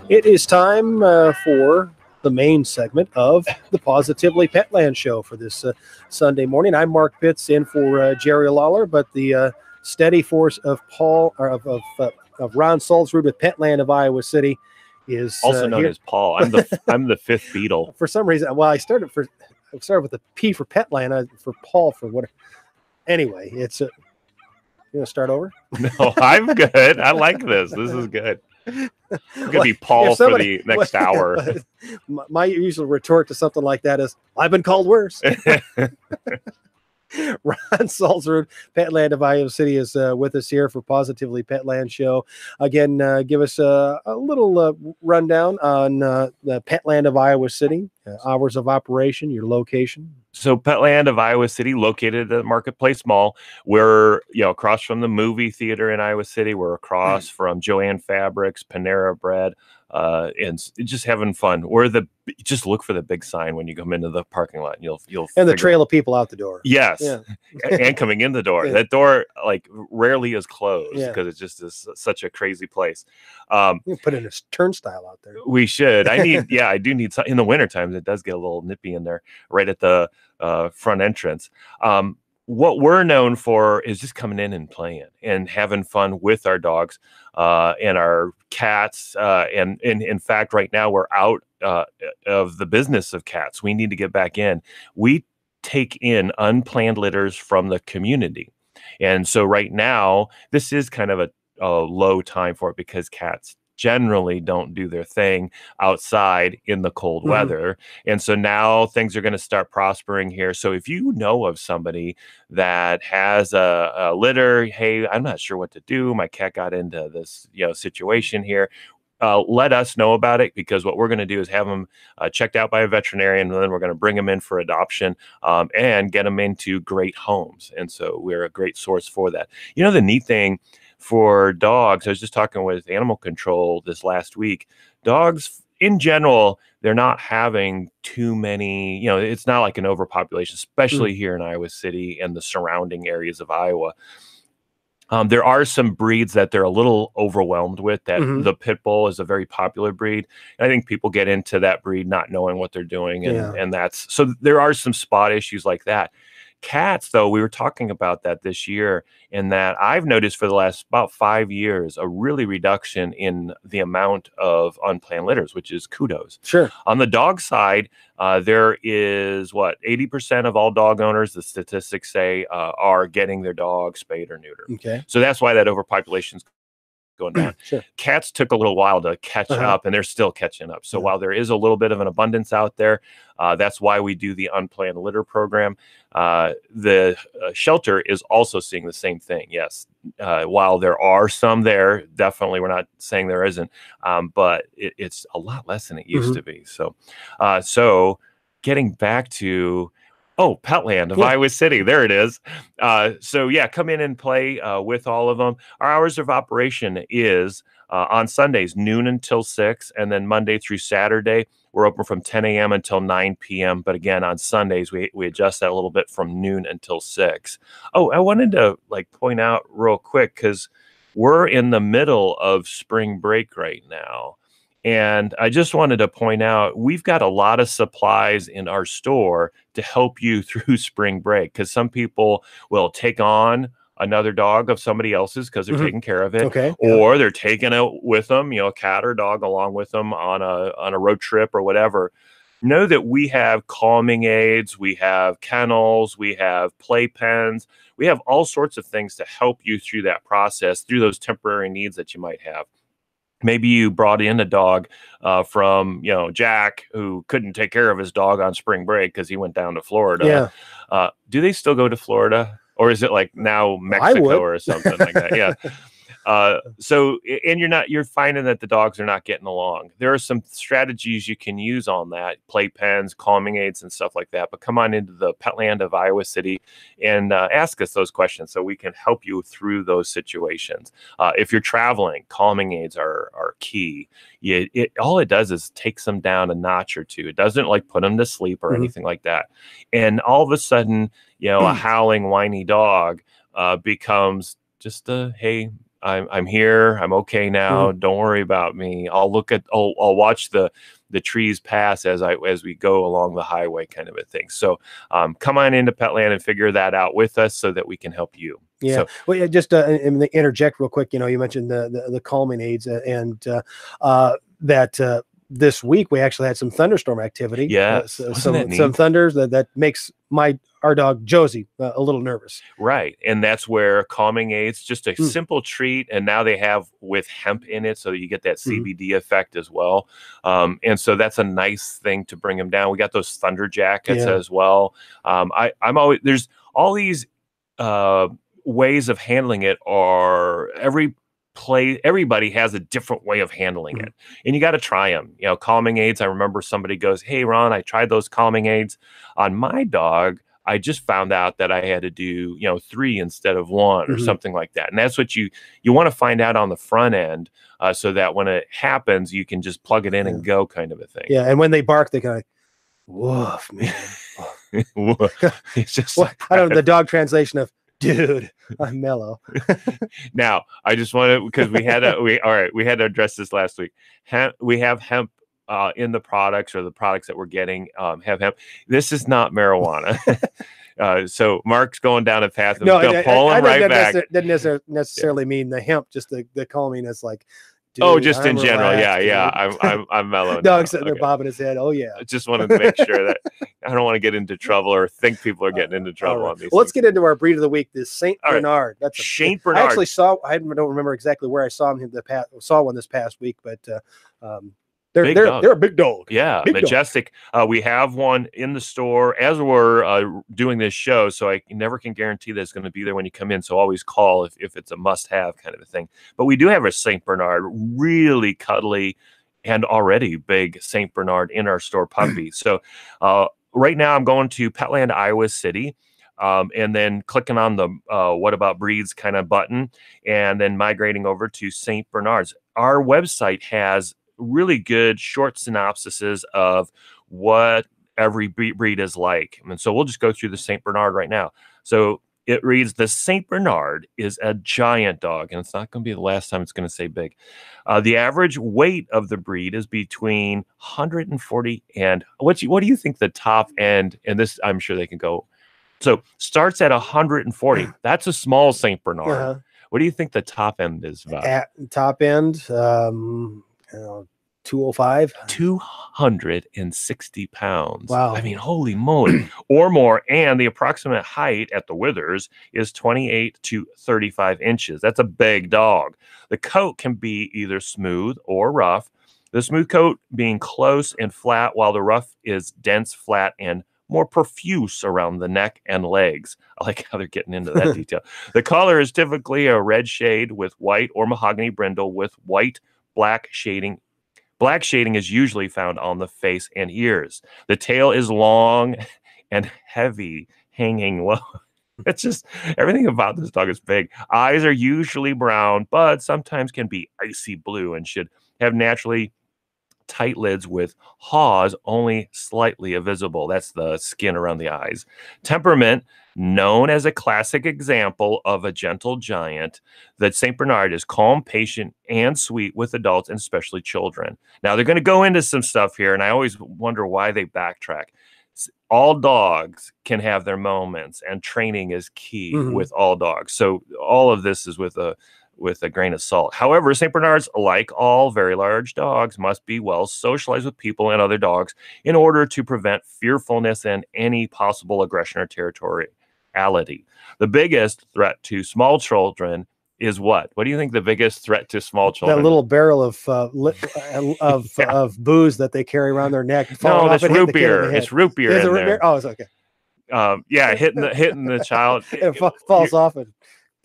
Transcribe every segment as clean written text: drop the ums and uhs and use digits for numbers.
It is time for the main segment of the Positively Petland show for this Sunday morning. I'm Mark Pitts in for Jerry Lawler, but the steady force of Ron Salzrud with Petland of Iowa City is also known as Paul. I'm the fifth Beatle. For some reason, well, I started with the P for Petland, for Paul for what. Anyway, it's you want to start over? No, I'm good. I like this. This is good. I'm gonna be Paul for the next hour. My usual retort to something like that is, "I've been called worse." Ron Salzrud, Petland of Iowa City, is with us here for Positively Petland show. Again, give us a little rundown on the Petland of Iowa City, hours of operation, your location. So Petland of Iowa City, located at the Marketplace Mall. We're across from the movie theater in Iowa City. We're across from Joann Fabrics, Panera Bread, and just having fun. Just look for the big sign when you come into the parking lot, and you'll and the trail of people out the door. Yes, yeah. And coming in the door. Yeah. That door rarely is closed because it just is such a crazy place. You put in a turnstile out there. We should. I do need some in the winter times. It does get a little nippy in there, right at the front entrance. What we're known for is just coming in and playing and having fun with our dogs and our cats. And in fact, right now we're out of the business of cats. We need to get back in. We take in unplanned litters from the community. And so right now, this is kind of a low time for it because cats generally don't do their thing outside in the cold weather. And so now things are going to start prospering here. So if you know of somebody that has a litter, hey, I'm not sure what to do. My cat got into this situation here. Let us know about it, because what we're going to do is have them checked out by a veterinarian, and then we're going to bring them in for adoption and get them into great homes. And so we're a great source for that. The neat thing for dogs, I was just talking with animal control this last week. Dogs in general, they're not having too many, it's not like an overpopulation, especially here in Iowa City and the surrounding areas of Iowa. There are some breeds that they're a little overwhelmed with. That the pit bull is a very popular breed. And I think people get into that breed not knowing what they're doing. And that's, so there are some spot issues like that. Cats, though, we were talking about that this year, in that I've noticed for the last about 5 years a really reduction in the amount of unplanned litters, which is kudos. Sure. On the dog side, there is 80% of all dog owners, the statistics say, are getting their dog spayed or neutered. Okay. So that's why that overpopulation is going down. Sure. Cats took a little while to catch up, and they're still catching up. So while there is a little bit of an abundance out there, that's why we do the unplanned litter program. The shelter is also seeing the same thing. Yes. While there are some there, definitely we're not saying there isn't, but it's a lot less than it used to be. So, getting back to Petland of Iowa City. There it is. Come in and play with all of them. Our hours of operation is on Sundays, noon until 6, and then Monday through Saturday, we're open from 10 a.m. until 9 p.m. But again, on Sundays, we adjust that a little bit from noon until 6. Oh, I wanted to point out real quick, because we're in the middle of spring break right now. And I just wanted to point out, we've got a lot of supplies in our store to help you through spring break, because some people will take on another dog of somebody else's because they're taking care of it. Okay. Or they're taking it with them, a cat or dog along with them on a road trip or whatever. Know that we have calming aids, we have kennels, we have play pens, we have all sorts of things to help you through that process, through those temporary needs that you might have. Maybe you brought in a dog from, Jack, who couldn't take care of his dog on spring break because he went down to Florida. Yeah. Do they still go to Florida? Or is it now Mexico or something like that? Yeah. You're finding that the dogs are not getting along. There are some strategies you can use on that, play pens, calming aids, and stuff like that. But come on into the Petland of Iowa City and ask us those questions so we can help you through those situations. If you're traveling, calming aids are key. All it does is takes them down a notch or two. It doesn't put them to sleep or anything like that. And all of a sudden, a howling, whiny dog becomes just hey, I'm here. I'm okay now. Don't worry about me. I'll watch the trees pass as we go along the highway, kind of a thing. So come on into Petland and figure that out with us so that we can help you. Yeah. So, well, yeah, just interject real quick. You know, you mentioned the calming aids and that this week we actually had some thunderstorm activity. Yeah, some thunders that makes our dog Josie a little nervous. Right, and that's where calming aids, just a simple treat, and now they have with hemp in it, so you get that CBD effect as well. And so that's a nice thing to bring them down. We got those thunder jackets as well. I'm always there's all these ways of handling it. Are everybody has a different way of handling it, and you got to try them. You know, calming aids. I remember somebody goes, "Hey, Ron, I tried those calming aids on my dog. I just found out that I had to do, 3 instead of 1 or something like that." And that's what you want to find out on the front end, so that when it happens, you can just plug it in and go, kind of a thing. Yeah, and when they bark, they kind of woof, man. It's just I don't know the dog translation of dude. I'm mellow. Now, I just want to, because we had to address this last week. We have hemp in the products, or the products that we're getting have hemp. This is not marijuana. So Mark's going down a path and going to pull him right back. Doesn't necessarily mean the hemp, just the calming is like, dude, just in general. I'm mellow. Dog's sitting there bobbing his head. Oh yeah. I just wanted to make sure that I don't want to get into trouble or think people are getting into trouble on these. Well, let's get into our breed of the week. This Saint Bernard. That's Saint Bernard. I actually saw. I don't remember exactly where I saw him. Saw one this past week, but they're a big dog. Yeah, big majestic. We have one in the store as we're doing this show, so I never can guarantee that it's going to be there when you come in. So always call if it's a must-have kind of a thing. But we do have a Saint Bernard, really cuddly and already big Saint Bernard in our store puppy. So right now I'm going to Petland, Iowa City. And then clicking on the what about breeds kind of button, and then migrating over to Saint Bernard's. Our website has really good short synopsises of what every breed is like. And so we'll just go through the Saint Bernard right now. So it reads, the Saint Bernard is a giant dog, and it's not going to be the last time it's going to say big. The average weight of the breed is between 140 and what do you think the top end? And this, I'm sure they can go. So starts at 140. That's a small Saint Bernard. What do you think the top end is about? At top end, 205, 260 pounds. Wow. I mean, holy moly, or more. And the approximate height at the withers is 28 to 35 inches. That's a big dog. The coat can be either smooth or rough. The smooth coat being close and flat, while the rough is dense, flat, and more profuse around the neck and legs. I like how they're getting into that detail. The color is typically a red shade with white or mahogany brindle with black shading. Black shading is usually found on the face and ears. The tail is long and heavy, hanging low. It's just everything about this dog is big. Eyes are usually brown, but sometimes can be icy blue, and should have naturally tight lids with haws only slightly visible. That's the skin around the eyes. Temperament, known as a classic example of a gentle giant, that St. Bernard is calm, patient, and sweet with adults, and especially children. Now, they're going to go into some stuff here, and I always wonder why they backtrack. All dogs can have their moments, and training is key with all dogs. So all of this is with a grain of salt. However, St. Bernards, like all very large dogs, must be well socialized with people and other dogs in order to prevent fearfulness and any possible aggression or territoriality. The biggest threat to small children is what? What do you think the biggest threat to small children? That little barrel of booze that they carry around their neck. No, that's root beer. It's root beer in there. Oh, it's okay. Yeah, hitting the child. It falls off and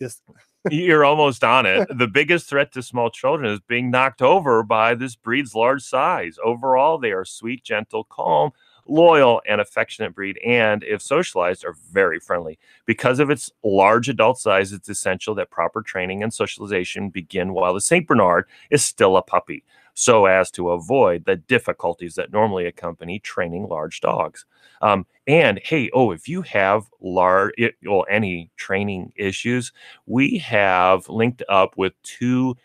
just... You're almost on it. The biggest threat to small children is being knocked over by this breed's large size. Overall, they are sweet, gentle, calm, loyal and affectionate breed, and if socialized, are very friendly. Because of its large adult size, it's essential that proper training and socialization begin while the St. Bernard is still a puppy, so as to avoid the difficulties that normally accompany training large dogs. And hey, if you have any training issues, we have linked up with two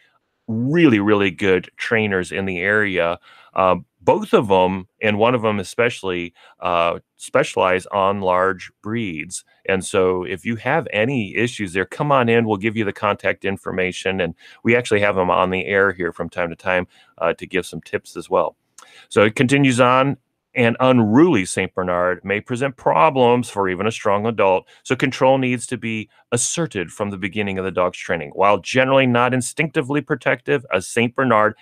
really, really good trainers in the area. Both of them, and one of them especially, specialize on large breeds. And so if you have any issues there, come on in. We'll give you the contact information. And we actually have them on the air here from time to time to give some tips as well. So it continues on. An unruly St. Bernard may present problems for even a strong adult, so control needs to be asserted from the beginning of the dog's training. While generally not instinctively protective, a St. Bernard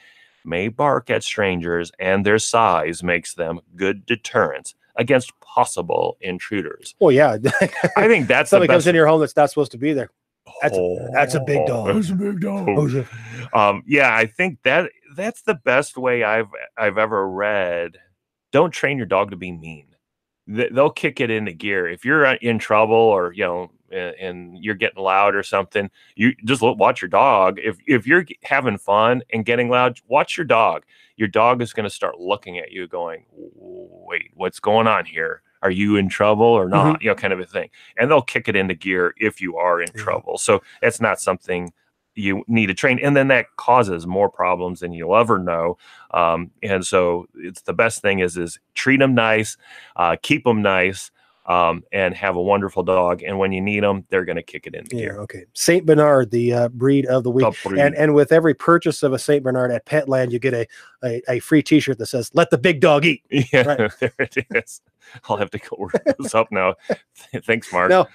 may bark at strangers, and their size makes them good deterrents against possible intruders. Well, yeah. I think that's somebody comes into your home that's not supposed to be there. That's a big dog. That's a big dog. Yeah, I think that's the best way I've ever read. Don't train your dog to be mean. They'll kick it into gear. If you're in trouble or, and you're getting loud or something, you just watch your dog. If you're having fun and getting loud, watch your dog. Your dog is going to start looking at you going, wait, what's going on here? Are you in trouble or not? Mm-hmm. Kind of a thing. And they'll kick it into gear if you are in trouble. So it's not something you need to train, and then that causes more problems than you'll ever know. And so it's the best thing is treat them nice, keep them nice, and have a wonderful dog. And when you need them, they're going to kick it into gear. Okay. St. Bernard, the breed of the week. And with every purchase of a St. Bernard at Petland, you get a free T-shirt that says, "Let the big dog eat." Yeah, right. There it is. I'll have to go work this up now. Thanks, Mark. No.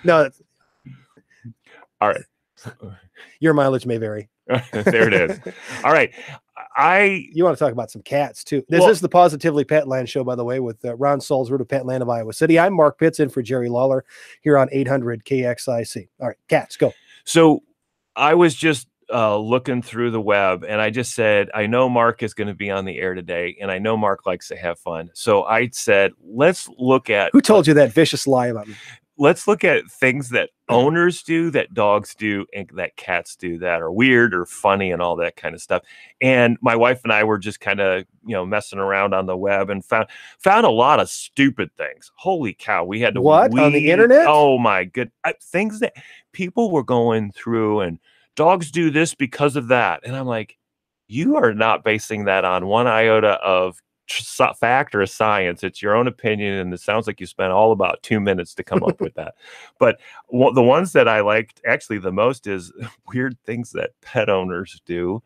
All right. Your mileage may vary. There it is. All right. You want to talk about some cats too. This is the Positively Petland show, by the way, with Ron Salzroot of Petland of Iowa City. I'm Mark Pitts in for Jerry Lawler here on 800 KXIC. All right, cats, go. So I was just looking through the web, and I just said, I know Mark is going to be on the air today, and I know Mark likes to have fun. So I said, let's look at— Who told you that vicious lie about me? Let's look at things that owners do, that dogs do, and that cats do that are weird or funny and all that kind of stuff. And my wife and I were just kind of, messing around on the web and found a lot of stupid things. Holy cow. We had to— on the internet? Oh my good. Things that people were going through, and dogs do this because of that. And I'm like, you are not basing that on one iota of fact or science. It's your own opinion, and it sounds like you spent all about 2 minutes to come up with that. But the ones that I liked actually the most is weird things that pet owners do.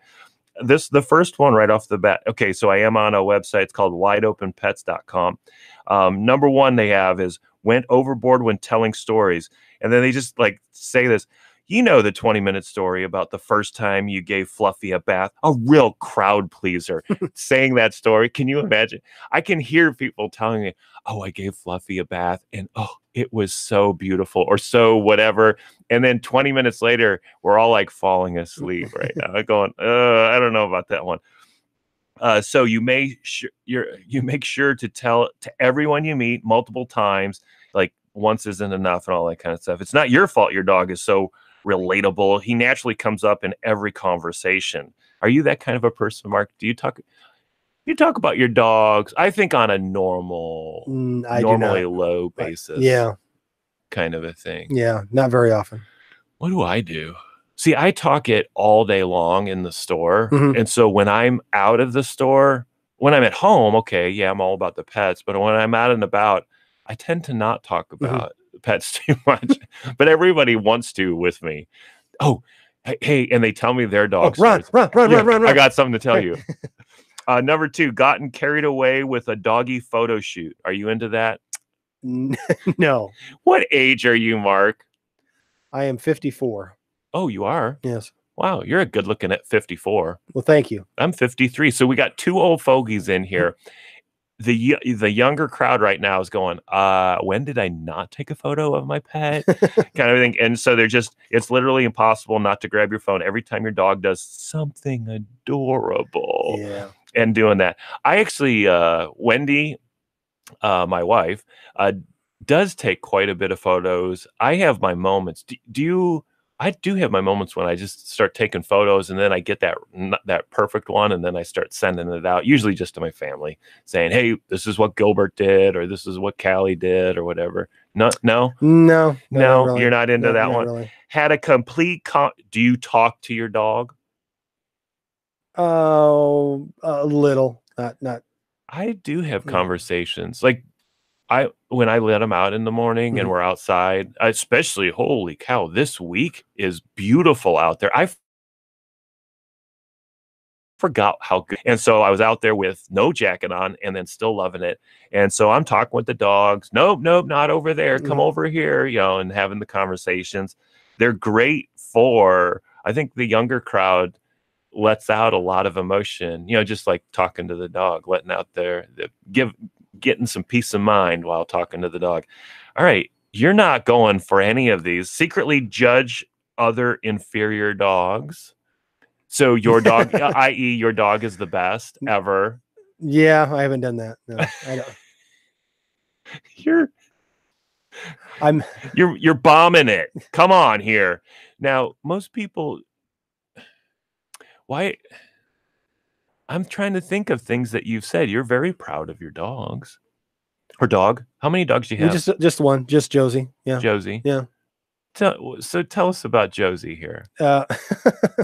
The first one right off the bat. Okay, so I am on a website. It's called wideopenpets.com. Number one they have is went overboard when telling stories. And then they just say this. The 20-minute story about the first time you gave Fluffy a bath, a real crowd pleaser, saying that story. Can you imagine? I can hear people telling me, I gave Fluffy a bath and it was so beautiful or so whatever. And then 20 minutes later, we're all falling asleep right now. I'm going, I don't know about that one. So you make sure to tell to everyone you meet multiple times, once isn't enough and all that kind of stuff. It's not your fault your dog is so relatable. He naturally comes up in every conversation. Are you that kind of a person, Mark? Do you talk about your dogs? I think on a normally low basis. Yeah. Kind of a thing. Yeah. Not very often. What do I do? See, I talk it all day long in the store. Mm-hmm. And so when I'm out of the store, when I'm at home, okay, yeah, I'm all about the pets. But when I'm out and about, I tend to not talk about pets too much, but everybody wants to with me. Oh, hey, and they tell me their dogs. Run. I got something to tell you. Number two, gotten carried away with a doggy photo shoot. Are you into that? No. What age are you, Mark? I am 54. Oh, you are? Yes. Wow, you're a good looking at 54. Well, thank you. I'm 53. So we got two old fogies in here. The younger crowd right now is going, when did I not take a photo of my pet? Kind of thing. And so it's literally impossible not to grab your phone every time your dog does something adorable. Yeah. And doing that. I actually, Wendy, my wife, does take quite a bit of photos. I have my moments. Do you? I do have my moments when I just start taking photos, and then I get that perfect one, and then I start sending it out, usually just to my family, saying, "Hey, this is what Gilbert did, or this is what Callie did, or whatever." No, No, not really. You're not into that not one. Really. Had a complete. Do you talk to your dog? Oh, a little, not. I do have conversations. Like when I let them out in the morning and we're outside, especially, holy cow, this week is beautiful out there. I forgot how good. And so I was out there with no jacket on and then still loving it. And so I'm talking with the dogs. Nope, not over there. Come over here, and having the conversations. They're great for, I think the younger crowd lets out a lot of emotion, just like talking to the dog, letting out getting some peace of mind while talking to the dog. All right. You're not going for any of these. Secretly judge other inferior dogs. So your dog, i.e. your dog is the best ever. Yeah, I haven't done that. No, I don't. You're bombing it. Come on here. Now, most people, why? I'm trying to think of things that you've said. You're very proud of your dogs. Or dog. How many dogs do you have? Just one, just Josie. Yeah. Josie. Yeah. So tell us about Josie here.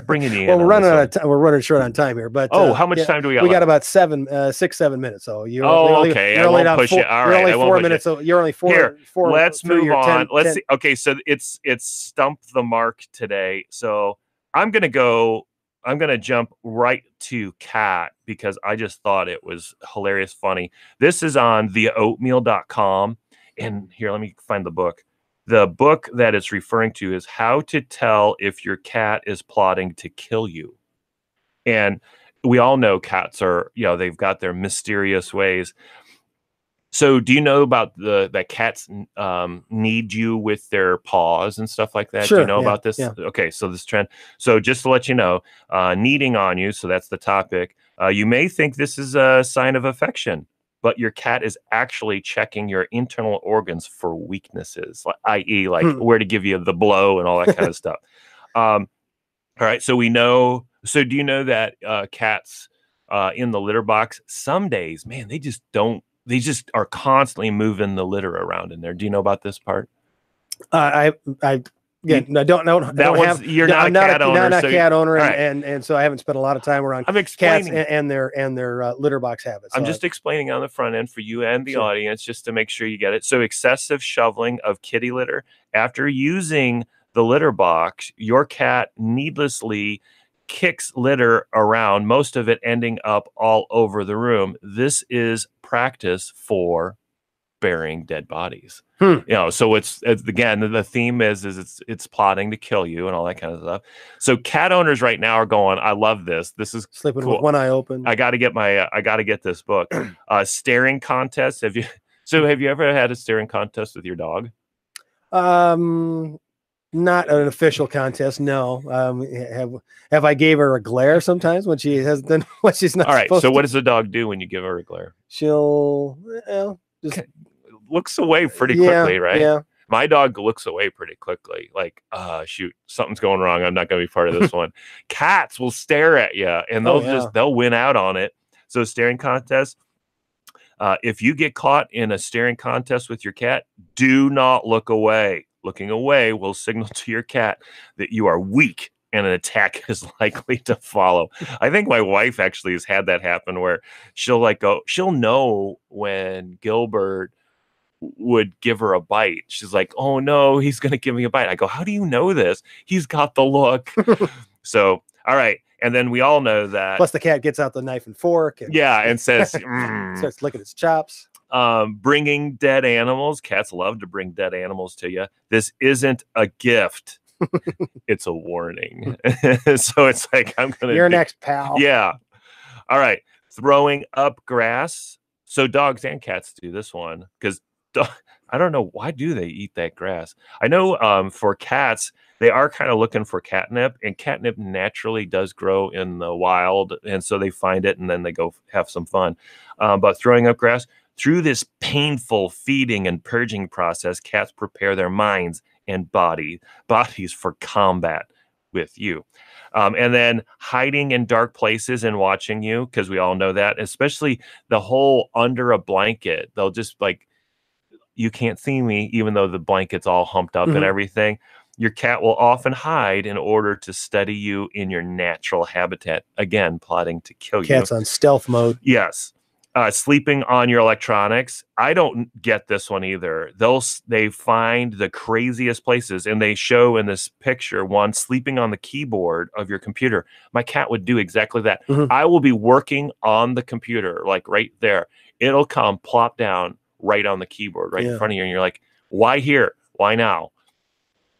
Bringing you in. Well, we're running out of time. We're running short on time here, but how much time do we got? We got about 6-7 minutes. So you're okay. I won't push it. All right, you're only 4 minutes. So you're only four. Here, let's move on. 10. Let's see. Okay, so it's Stump the Mark today. So I'm gonna jump right to cat because I just thought it was hilarious, funny. This is on theoatmeal.com, and here, let me find the book. The book that it's referring to is How to Tell If Your Cat is Plotting to Kill You. And we all know cats are, they've got their mysterious ways. So do you know about that cats need you with their paws and stuff like that? Sure, do you know about this? Yeah. Okay, so this trend. So just to let you know, kneading on you, so that's the topic. You may think this is a sign of affection, but your cat is actually checking your internal organs for weaknesses, i.e. where to give you the blow and all that kind of stuff. All right, so we know. So do you know that cats in the litter box, some days, man, they just are constantly moving the litter around in there. Do you know about this part? Again, I don't know. You're not a cat owner. Not a cat owner, right. and so I haven't spent a lot of time around cats and their litter box habits. So I'm just explaining on the front end for you and the audience, just to make sure you get it. So excessive shoveling of kitty litter after using the litter box, your cat needlessly kicks litter around, most of it ending up all over the room. This is practice for burying dead bodies. So it's again, the theme is it's plotting to kill you and all that kind of stuff. So cat owners right now are going, I love this. This is sleeping cool. with one eye open. I got to get this book. Staring contest. Have you ever had a staring contest with your dog? Not an official contest. No. Have I gave her a glare sometimes when she has done what she's not? All right. Supposed so to? What does the dog do when you give her a glare? She'll just looks away pretty quickly, right? Yeah. My dog looks away pretty quickly. Like, shoot, something's going wrong. I'm not going to be part of this one. Cats will stare at you and they'll win out on it. So staring contest. If you get caught in a staring contest with your cat, do not look away. Looking away will signal to your cat that you are weak and an attack is likely to follow. I think my wife actually has had that happen where she'll know when Gilbert would give her a bite. She's like, oh no, he's going to give me a bite. I go, how do you know this? He's got the look. So, all right. And then we all know that. Plus the cat gets out the knife and fork. And says, starts licking its chops. Bringing dead animals. Cats love to bring dead animals to you. This isn't a gift. It's a warning. So it's like, you're next, pal. Yeah. All right. Throwing up grass. So dogs and cats do this one because I don't know, why do they eat that grass? I know for cats, they are kind of looking for catnip, and catnip naturally does grow in the wild, and so they find it and then they go have some fun. But throwing up grass, Through this painful feeding and purging process, cats prepare their minds and bodies for combat with you. And then hiding in dark places and watching you, because we all know that, especially the whole under a blanket. They'll just like, you can't see me, even though the blanket's all humped up and everything. Your cat will often hide in order to study you in your natural habitat. Again, plotting to kill you. Cat's on stealth mode. Yes. Sleeping on your electronics. I don't get this one either. They find the craziest places, and they show in this picture one sleeping on the keyboard of your computer. My cat would do exactly that. I will be working on the computer, like right there. It'll come plop down right on the keyboard, right in front of you, and you're like, why here? Why now?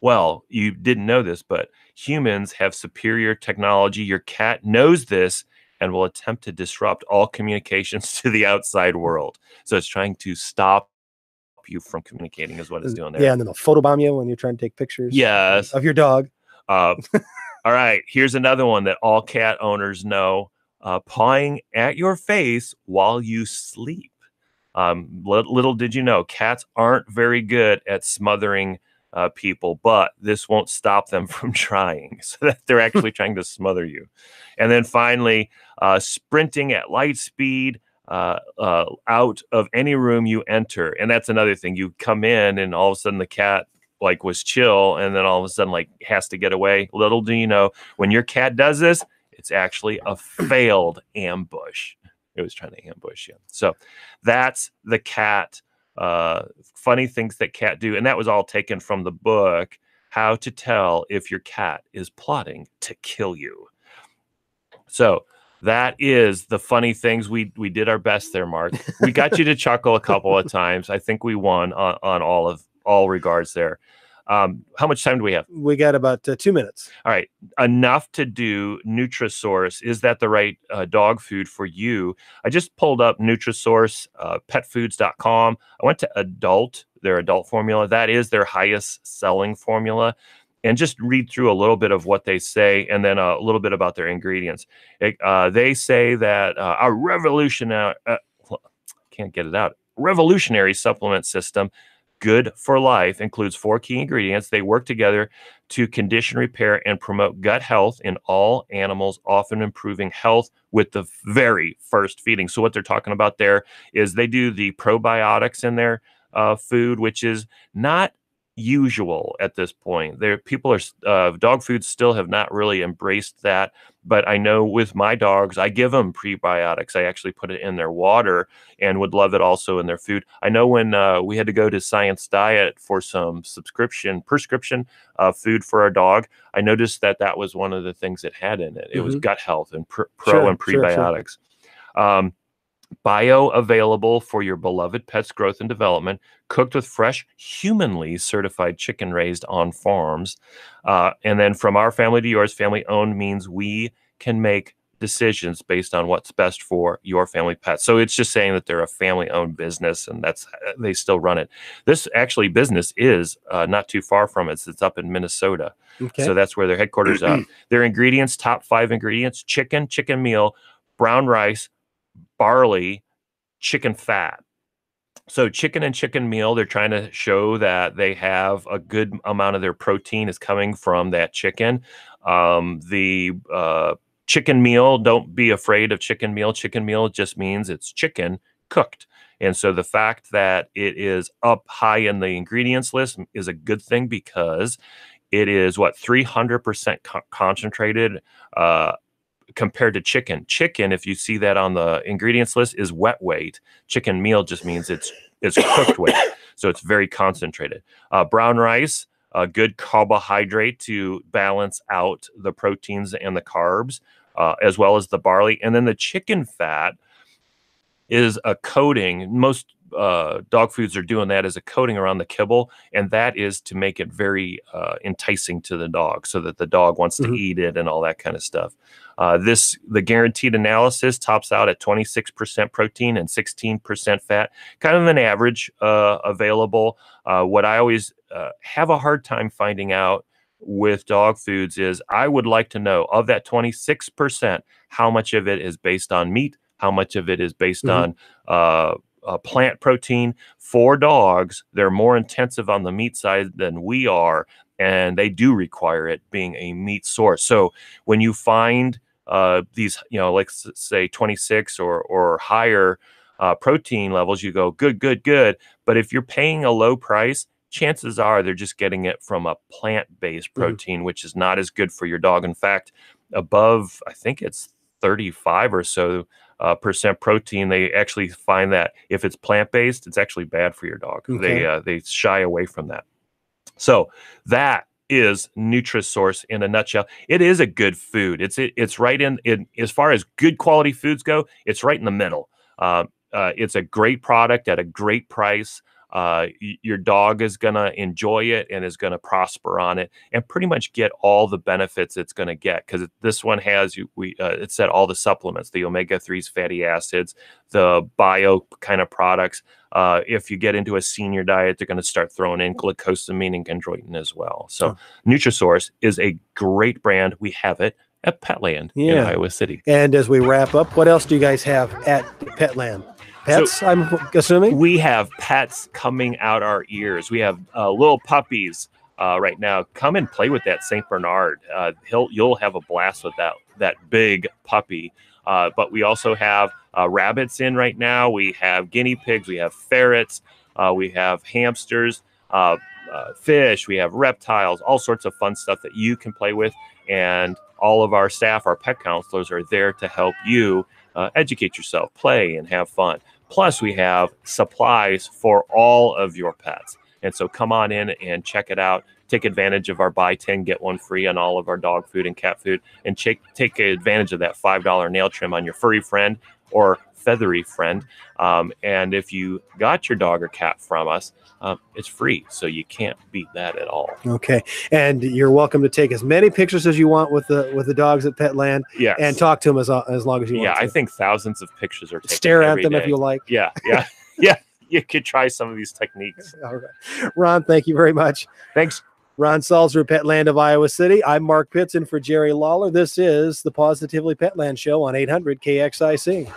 Well, you didn't know this, but humans have superior technology. Your cat knows this and will attempt to disrupt all communications to the outside world. So it's trying to stop you from communicating is what it's doing there. Yeah, and then they'll photobomb you when you're trying to take pictures of your dog. All right, here's another one that all cat owners know. Pawing at your face while you sleep. Little did you know, cats aren't very good at smothering people, but this won't stop them from trying, so that they're actually trying to smother you. And then finally, sprinting at light speed out of any room you enter. And that's another thing. You come in and all of a sudden the cat like was chill, and then all of a sudden like has to get away. Little do you know, when your cat does this, it's actually a failed ambush. It was trying to ambush you. So that's the cat. Funny things that cat do. And that was all taken from the book, How to Tell If Your Cat is Plotting to Kill You. So that is the funny things. We did our best there, Mark. We got you to chuckle a couple of times. I think we won on all regards there. How much time do we have? We got about 2 minutes. All right. Enough to do NutriSource. Is that the right dog food for you? I just pulled up NutriSource, petfoods.com. I went to their adult formula. That is their highest selling formula. And just read through a little bit of what they say, and then a little bit about their ingredients. They say that our revolutionary supplement system, Good for Life, includes 4 key ingredients. They work together to condition, repair, and promote gut health in all animals, often improving health with the very first feeding. So what they're talking about there is they do the probiotics in their food, which is not usual at this point. Dog foods still have not really embraced that, but I know with my dogs, I give them prebiotics. I actually put it in their water and would love it also in their food. I know when we had to go to Science Diet for some prescription food for our dog, I noticed that was one of the things it had in it. It was gut health and and prebiotics. Sure. Bioavailable for your beloved pet's growth and development, cooked with fresh, humanly certified chicken raised on farms. And then from our family to yours, family owned means we can make decisions based on what's best for your family pet. So it's just saying that they're a family owned business, and they still run it. This actually business is not too far from it. It's up in Minnesota. Okay. So that's where their headquarters are. Their ingredients, top 5 ingredients: chicken meal, brown rice, barley, chicken fat. So chicken and chicken meal, they're trying to show that they have a good amount of their protein is coming from that chicken. The chicken meal, don't be afraid of chicken meal. Chicken meal just means it's chicken cooked. And so the fact that it is up high in the ingredients list is a good thing, because it is 300% concentrated compared to chicken. Chicken, if you see that on the ingredients list, is wet weight. Chicken meal just means it's cooked weight. So it's very concentrated. Brown rice, a good carbohydrate to balance out the proteins and the carbs, as well as the barley. And then the chicken fat is a coating. Most dog foods are doing that as a coating around the kibble, and that is to make it very enticing to the dog, so that the dog wants to eat it and all that kind of stuff. The guaranteed analysis tops out at 26% protein and 16% fat, kind of an average available. What I always have a hard time finding out with dog foods is I would like to know, of that 26%, how much of it is based on meat, how much of it is based on plant protein for dogs. They're more intensive on the meat side than we are, and they do require it being a meat source. So when you find these, like say 26 or higher protein levels, you go good. But if you're paying a low price, chances are they're just getting it from a plant-based protein, which is not as good for your dog. In fact, above, I think it's 35 or so percent protein, they actually find that if it's plant-based, it's actually bad for your dog. Okay. They shy away from that. So that is NutriSource in a nutshell. It is a good food. It's right in as far as good quality foods go, it's right in the middle. It's a great product at a great price. Your dog is going to enjoy it and is going to prosper on it and pretty much get all the benefits it's going to get, because this one has it said all the supplements, the omega-3s, fatty acids, the bio kind of products. If you get into a senior diet, they're going to start throwing in glucosamine and chondroitin as well. So NutriSource is a great brand. We have it at Petland in Iowa City. And as we wrap up, what else do you guys have at Petland? Pets, so I'm assuming? We have pets coming out our ears. We have little puppies right now. Come and play with that St. Bernard. You'll have a blast with that big puppy. But we also have rabbits in right now. We have guinea pigs. We have ferrets. We have hamsters, fish. We have reptiles, all sorts of fun stuff that you can play with. And all of our staff, our pet counselors, are there to help you educate yourself, play, and have fun. Plus, we have supplies for all of your pets. And so come on in and check it out. Take advantage of our buy 10, get one free on all of our dog food and cat food. And take advantage of that $5 nail trim on your furry friend or feathery friend. And if you got your dog or cat from us, it's free. So you can't beat that at all. Okay. And you're welcome to take as many pictures as you want with the dogs at Petland. Yes. And talk to them as long as you want. Yeah, I think thousands of pictures are taken. Stare at them day. if you like. Yeah. You could try some of these techniques. All right. Ron, thank you very much. Thanks. Ron Salzer, Petland of Iowa City. I'm Mark Pitts in for Jerry Lawler. This is the Positively Petland Show on 800 KXIC.